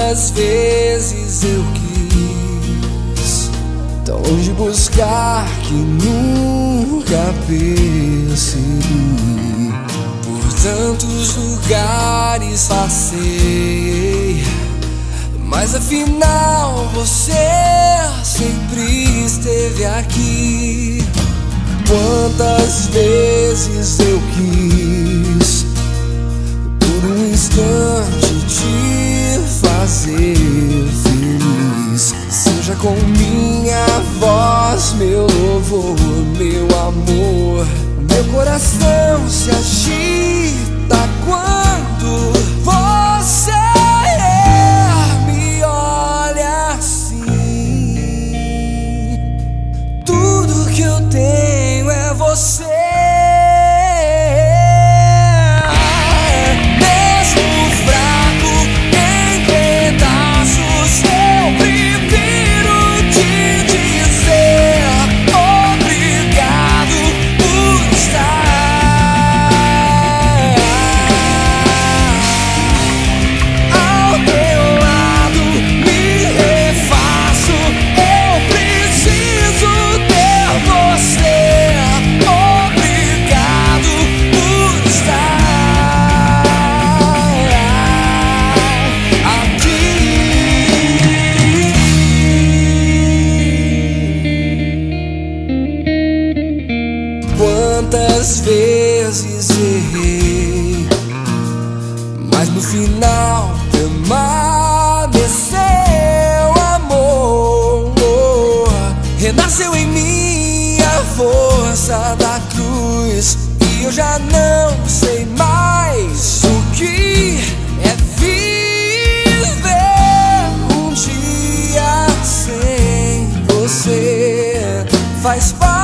Quantas vezes eu quis tão longe buscar que nunca percebi. Por tantos lugares passei, mas afinal você sempre esteve aqui. Quantas vezes eu quis por um instante te fazer feliz. Seja com minha voz, meu louvor, meu amor. Meu coração se agita quando você me olha assim. Tudo que eu tenho é você. Quantas vezes errei, mas no final permaneceu amor. Renasceu em mim a força da cruz, e eu já não sei mais o que é viver um dia sem você. Faz parte